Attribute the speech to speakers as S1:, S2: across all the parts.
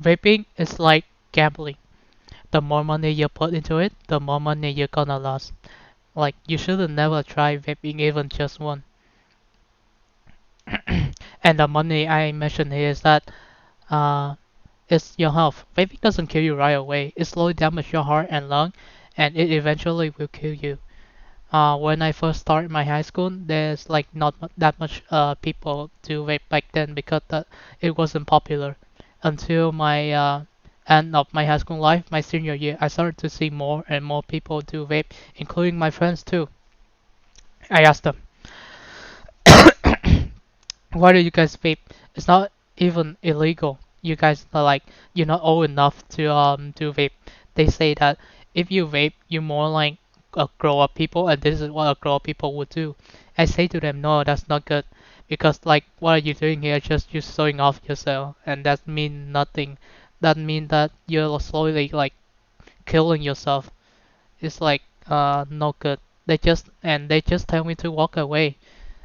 S1: Vaping is like gambling. The more money you put into it, the more money you're gonna lose. Like you should have never tried vaping even just one. And the money I mentioned here is that uh, it's your health. Vaping doesn't kill you right away. It slowly damages your heart and lung, and it eventually will kill you. When I first started my high school, there's like not that much people do vape back then because it wasn't popular. Until my end of my high school life, my senior year, I started to see more and more people do vape, including my friends too. I asked them, "Why do you guys vape? It's not even illegal. You guys are like you're not old enough to do vape." They say that if you vape, you're more like a grown up people, and this is what a grown up people would do. I say to them, no, that's not good, because like what are you doing here? Just you showing off yourself, and that mean nothing. That mean that you're slowly like killing yourself. It's like no good. They just tell me to walk away.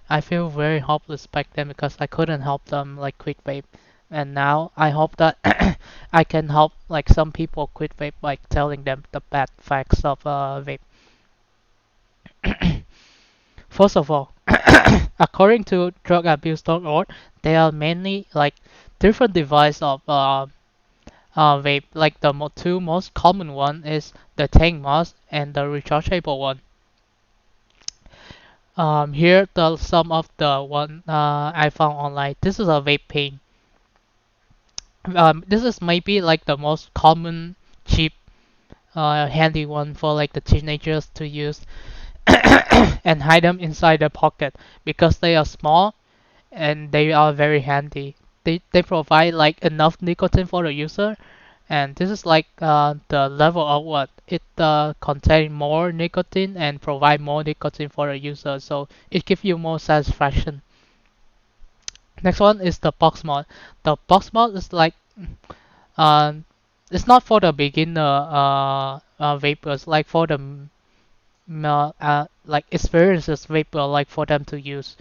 S1: I feel very hopeless back then because I couldn't help them like quit vape. And now I hope that I can help like some people quit vape by telling them the bad facts of vape. First of all, according to drugabuse.org, there are many like different devices of vape. Like the two most common one is the tank mask and the rechargeable one. Here the some of the one I found online. This is a vape pen. This is maybe like the most common, cheap, handy one for like the teenagers to use and hide them inside their pocket because they are small and they are very handy. They provide like enough nicotine for the user, and this is like the level of what it contain more nicotine and provide more nicotine for the user, so it gives you more satisfaction. Next one is the box mod. The box mod is like uh, it's not for the beginner vapors, like for the like experiences vapor, like for them to use.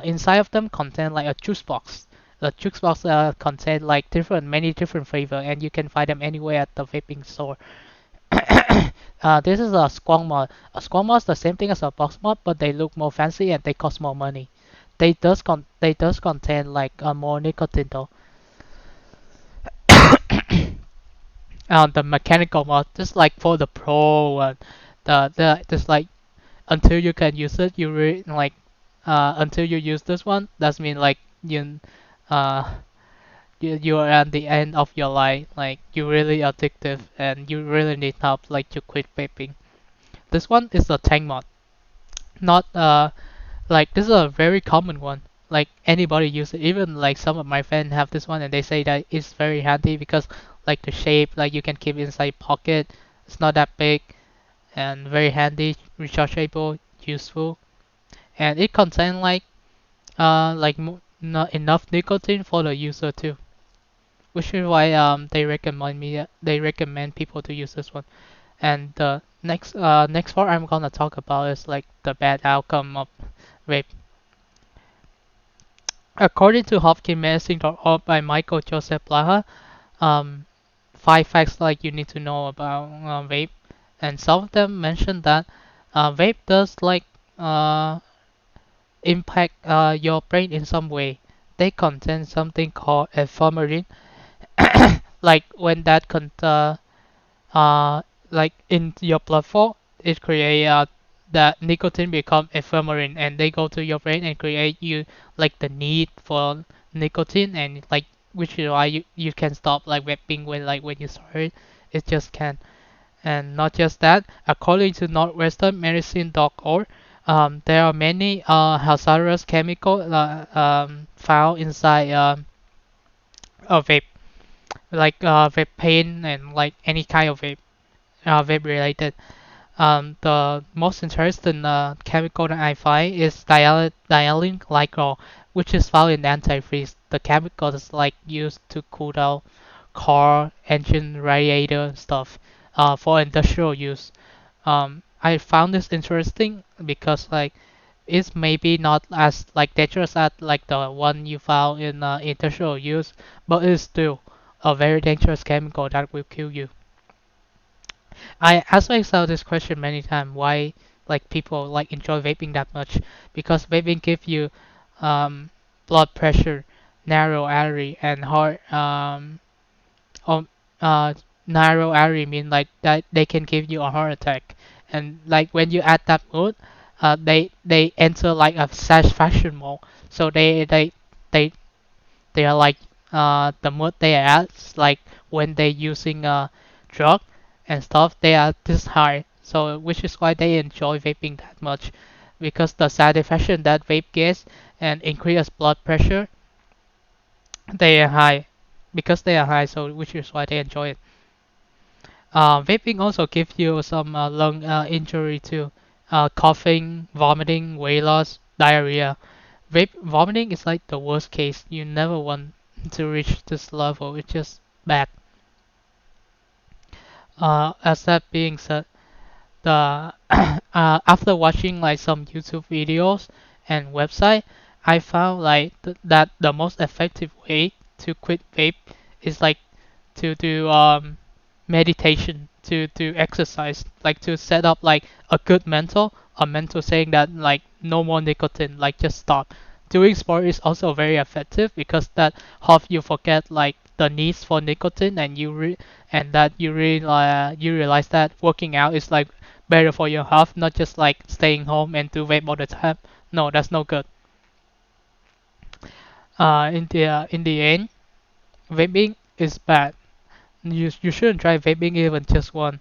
S1: Inside of them contain like a juice box. The juice box contain like many different flavor, and you can find them anywhere at the vaping store. This is a squawk mod. A squawk mod is the same thing as a box mod, but they look more fancy and they cost more money. They does contain like more nicotine though. The mechanical mod, just like for the pro one, the just like until you can use it, you really like until you use this one. That's mean like uh you are at the end of your life. Like you're really addictive and you really need help like to quit vaping. This one is a tank mod, not like this is a very common one. Like anybody use it. Even like some of my friends have this one and they say that it's very handy because like the shape, like you can keep inside pocket. It's not that big and very handy, rechargeable, useful, and it contains like not enough nicotine for the user too, which is why they recommend people to use this one. And the next part I'm gonna talk about is like the bad outcome of vape. According to HopkinsMedicine.org by Michael Joseph Blaha, um, 5 facts like you need to know about vape, and some of them mention that vape does like uh, impact your brain in some way. They contain something called ephemerin, like when that uh, like in your blood flow, it create that nicotine become ephemerin, and they go to your brain and create you like the need for nicotine, and like which is why you can stop like vaping when you start it. It just can. And not just that, according to northwesternmedicine.org, there are many hazardous chemicals found inside a vape, like vape pen and like any kind of vape related. The most interesting chemical that I find is dialylate glycol, which is found in antifreeze. The chemical is like used to cool down car engine radiator stuff for industrial use. I found this interesting because like it's maybe not as like dangerous as like the one you found in industrial use, but it's still a very dangerous chemical that will kill you. I asked myself this question many times: why like people like enjoy vaping that much? Because vaping gives you um, blood pressure, narrow artery, and heart. Um, uh, Narrow artery mean like that they can give you a heart attack, and like when you add that mood, they enter like a satisfaction mode. So they they are like the mood they are at, like when they using drug and stuff, they are this high. So which is why they enjoy vaping that much, because the satisfaction that vape gives and increase blood pressure, they are high. Because they are high, so which is why they enjoy it. Vaping also gives you some lung injury too. Coughing, vomiting, weight loss, diarrhea. Vape vomiting is like the worst case. You never want to reach this level. It's just bad. As that being said, the after watching like some YouTube videos and website, I found like that the most effective way to quit vape is like to do meditation, to exercise, like to set up like a mental saying that like no more nicotine, like just stop. Doing sport is also very effective because that help you forget like the needs for nicotine, and and that you realize that working out is like better for your health, not just like staying home and do vape all the time. No, that's no good. In the end, vaping is bad. You shouldn't try vaping even just one.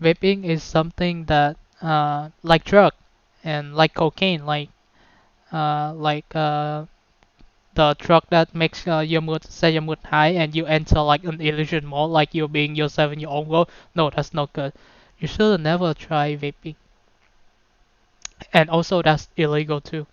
S1: Vaping is something that like drug and like cocaine, like the drug that makes your mood set your mood high and you enter like an illusion mode, like you're being yourself in your own world. No, that's not good. You should never try vaping, and also that's illegal too.